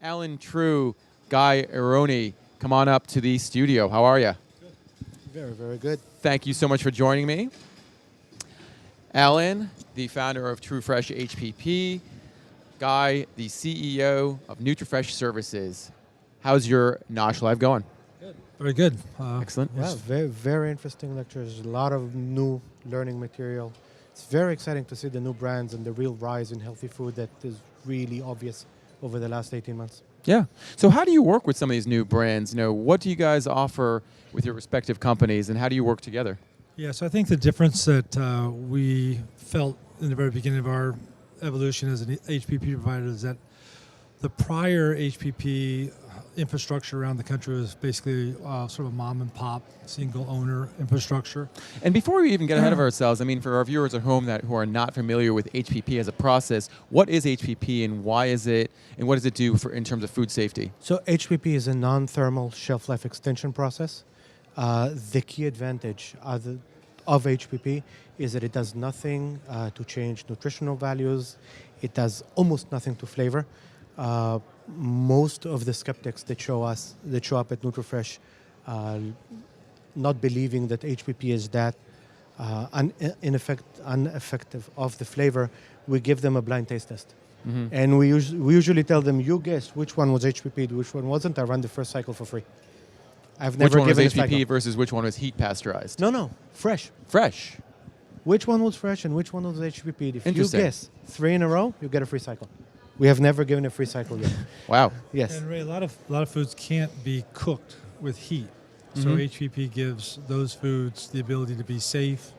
Alan True, Guy Aroni, come on up to the studio. How are you? Very, very good. Thank you so much for joining me. Alan, the founder of NutriFresh HPP. Guy, the CEO of NutriFresh Services. How's your NOSH live going? Good. Very good. Excellent. Yeah, very, very interesting lectures. A lot of new learning material. It's very exciting to see the new brands and the real rise in healthy food that is really obvious over the last 18 months. Yeah. So how do you work with some of these new brands? You know, what do you guys offer with your respective companies, and how do you work together? Yeah, so I think the difference that we felt in the very beginning of our evolution as an HPP provider is that the prior HPP infrastructure around the country was basically sort of a mom and pop, single owner infrastructure. And before we even get ahead of ourselves, I mean, for our viewers at home who are not familiar with HPP as a process, what is HPP and why is it, and what does it do in terms of food safety? So HPP is a non-thermal shelf life extension process. The key advantage of HPP is that it does nothing to change nutritional values. It does almost nothing to flavor. Most of the skeptics that show up at NutriFresh not believing that HPP is that ineffective of the flavor, we give them a blind taste test. Mm-hmm. And we usually tell them, you guess which one was HPP, which one wasn't. I run the first cycle for free. I've never given given which one was HPP versus which one was heat pasteurized? No, fresh. Fresh. Which one was fresh and which one was HPP? If you guess 3 in a row, you get a free cycle. We have never given a free cycle yet. Wow. Yes. And Ray, a lot of foods can't be cooked with heat. So HPP gives those foods the ability to be safe,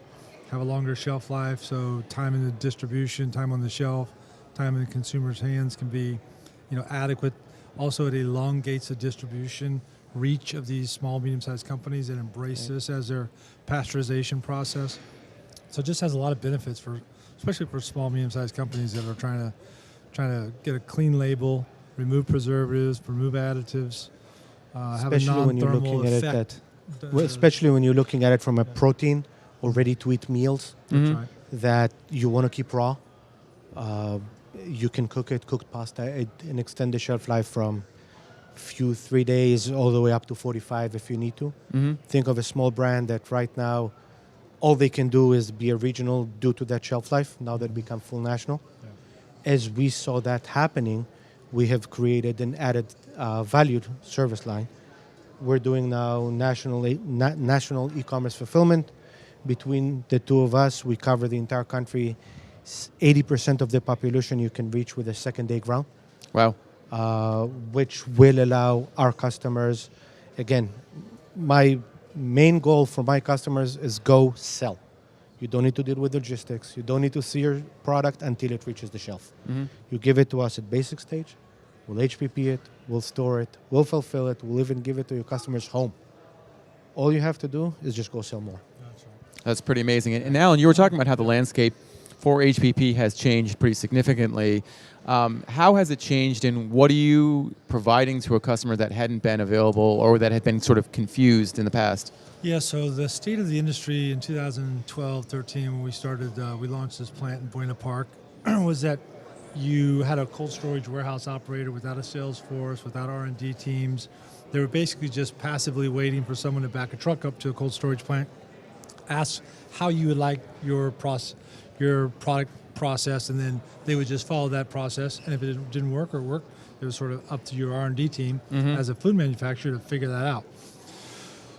have a longer shelf life, so time in the distribution, time on the shelf, time in the consumer's hands can be, adequate. Also, it elongates the distribution reach of these small, medium-sized companies that embrace this as their pasteurization process. So it just has a lot of benefits especially for small, medium-sized companies that are trying to get a clean label, remove preservatives, remove additives, have a non-thermal effect. Especially when you're looking at it from a protein or ready-to-eat meals that you want to keep raw. You can cooked pasta, and extend the shelf life from 3 days all the way up to 45 if you need to. Mm-hmm. Think of a small brand that right now all they can do is be a regional due to that shelf life. Now they've become full national. Yeah. As we saw that happening, we have created an added valued service line. We're doing now national e-commerce fulfillment. Between the two of us, we cover the entire country. 80% of the population you can reach with a second-day ground. Wow. Which will allow our customers, again, my main goal for my customers is go sell. You don't need to deal with logistics. You don't need to see your product until it reaches the shelf. Mm-hmm. You give it to us at basic stage. We'll HPP it, we'll store it, we'll fulfill it, we'll even give it to your customer's home. All you have to do is just go sell more. That's pretty amazing. And Alan, you were talking about how the landscape for HPP has changed pretty significantly. How has it changed, and what are you providing to a customer that hadn't been available or that had been sort of confused in the past? Yeah, so the state of the industry in 2012-13 when we started, we launched this plant in Buena Park, was that you had a cold storage warehouse operator without a sales force, without R&D teams. They were basically just passively waiting for someone to back a truck up to a cold storage plant, ask how you would like your product process, and then they would just follow that process. And if it didn't work or worked, it was sort of up to your R&D team as a food manufacturer to figure that out.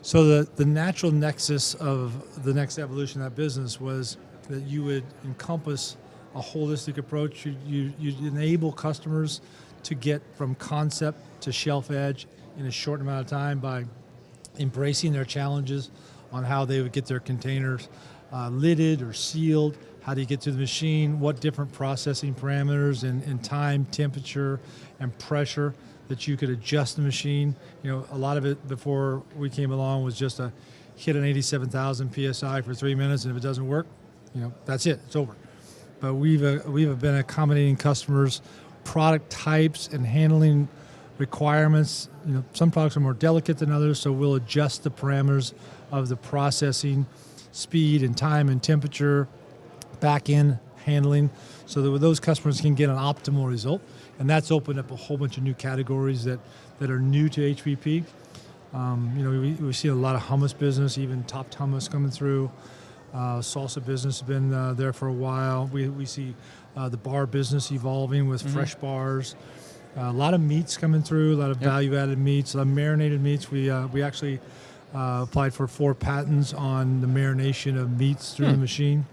So the natural nexus of the next evolution of that business was that you would encompass a holistic approach. You'd enable customers to get from concept to shelf edge in a short amount of time by embracing their challenges on how they would get their containers lidded or sealed. How do you get to the machine? What different processing parameters and time, temperature, and pressure that you could adjust the machine. A lot of it before we came along was just a hit an 87,000 PSI for 3 minutes, and if it doesn't work, that's it, it's over. But we've been accommodating customers' product types and handling requirements. Some products are more delicate than others, so we'll adjust the parameters of the processing, speed and time and temperature, back-end handling, so that those customers can get an optimal result. and that's opened up a whole bunch of new categories that are new to HPP. We see a lot of hummus business, even topped hummus coming through. Salsa business has been there for a while. We see the bar business evolving with fresh bars. A lot of meats coming through, a lot of value-added meats, a lot of marinated meats. We actually applied for 4 patents on the marination of meats through the machine.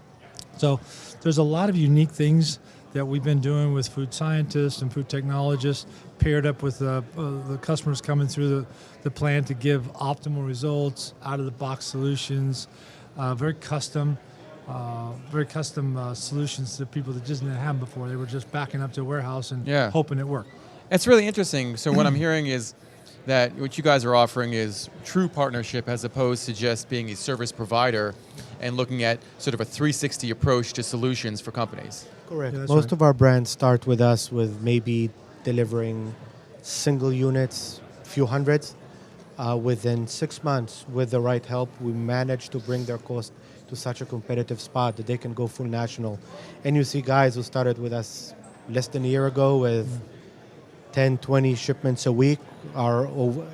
So there's a lot of unique things that we've been doing with food scientists and food technologists, paired up with the customers coming through the plant to give optimal results, out-of-the-box solutions, very custom solutions to people that just didn't have them before. They were just backing up to a warehouse and hoping it worked. It's really interesting. So what I'm hearing is that what you guys are offering is true partnership as opposed to just being a service provider and looking at sort of a 360 approach to solutions for companies. Correct. Yeah, Most of our brands start with us with maybe delivering single units, few hundreds. Within 6 months, with the right help, we managed to bring their cost to such a competitive spot that they can go full national. And you see guys who started with us less than a year ago with 10, 20 shipments a week are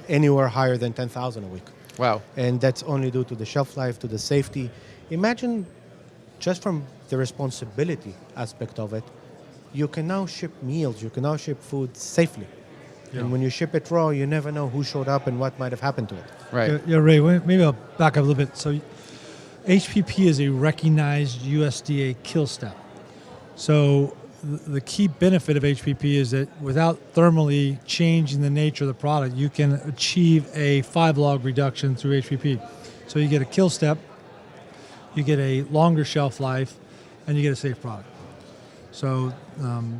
anywhere higher than 10,000 a week. Wow. And that's only due to the shelf life, to the safety. Imagine just from the responsibility aspect of it, you can now ship meals, you can now ship food safely. Yeah. And when you ship it raw, you never know who showed up and what might have happened to it. Right. Yeah, Ray, maybe I'll back up a little bit. So HPP is a recognized USDA kill step. So the key benefit of HPP is that without thermally changing the nature of the product, you can achieve a 5-log reduction through HPP. So you get a kill step, you get a longer shelf life, and you get a safe product. So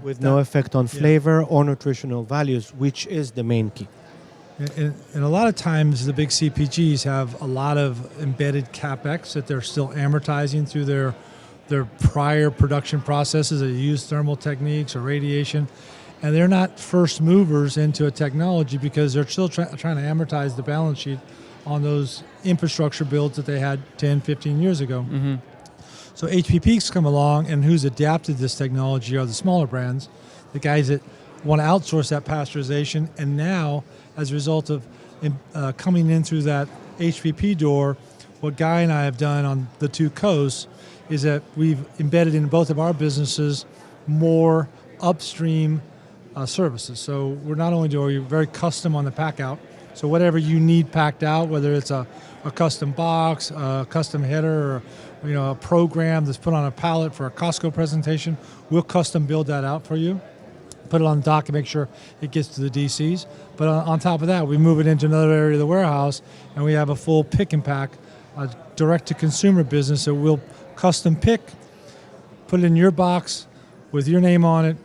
with no effect on flavor or nutritional values, which is the main key. And a lot of times the big CPGs have a lot of embedded CapEx that they're still amortizing through their prior production processes that use thermal techniques or radiation. And they're not first movers into a technology because they're still trying to amortize the balance sheet on those infrastructure builds that they had 10, 15 years ago. Mm-hmm. So HPP's come along, and who's adapted this technology are the smaller brands, the guys that want to outsource that pasteurization. And now, as a result of coming in through that HPP door, what Guy and I have done on the 2 coasts is that we've embedded in both of our businesses more upstream services. So we're not only doing very custom on the pack out, so whatever you need packed out, whether it's a custom box, a custom header, or a program that's put on a pallet for a Costco presentation, we'll custom build that out for you, put it on the dock and make sure it gets to the DCs. But on top of that, we move it into another area of the warehouse, and we have a full pick and pack, direct-to-consumer business that we'll custom pick, put it in your box with your name on it,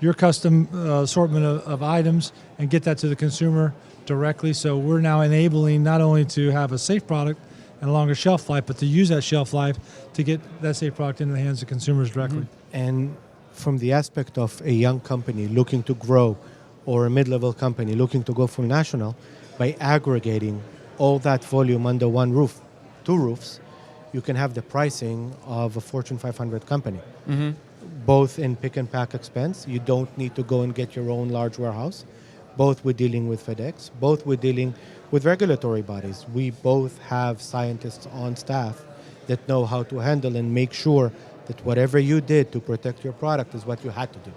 your custom assortment of items, and get that to the consumer directly. So we're now enabling not only to have a safe product and a longer shelf life, but to use that shelf life to get that safe product into the hands of consumers directly. Mm-hmm. And from the aspect of a young company looking to grow or a mid-level company looking to go full national, by aggregating all that volume under one roof, 2 roofs, you can have the pricing of a Fortune 500 company. Mm-hmm. Both in pick and pack expense. You don't need to go and get your own large warehouse. Both we're dealing with FedEx. Both we're dealing with regulatory bodies. We both have scientists on staff that know how to handle and make sure that whatever you did to protect your product is what you had to do.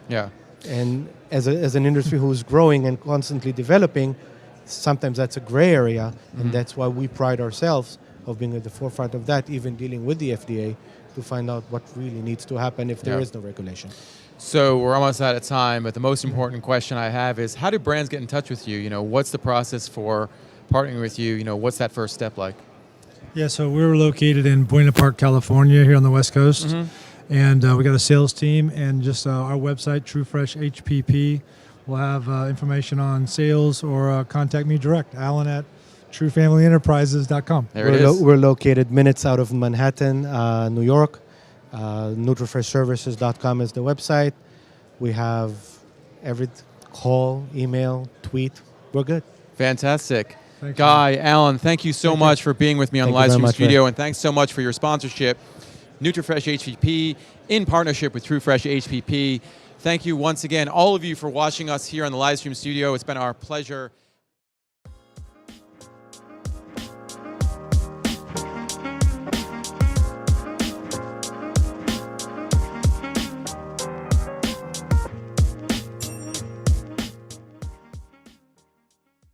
Yeah. And as an industry who's growing and constantly developing, sometimes that's a gray area, and that's why we pride ourselves of being at the forefront of that, even dealing with the FDA to find out what really needs to happen if there is no regulation. So we're almost out of time, but the most important question I have is, how do brands get in touch with you? What's the process for partnering with you? What's that first step like? Yeah, so we're located in Buena Park, California, here on the West Coast. Mm-hmm. And we got a sales team, and just our website, NutriFresh HPP, will have information on sales, or contact me direct, Alan at truefamilyenterprises.com. There it is. We're located minutes out of Manhattan, New York. NutriFreshServices.com is the website. We have every call, email, tweet. We're good. Fantastic. Thanks, Guy, Alan, thank you so much for being with me on the live stream studio, and thanks so much for your sponsorship. NutriFresh HPP, in partnership with TrueFresh HPP. Thank you once again, all of you, for watching us here in the live stream studio. It's been our pleasure.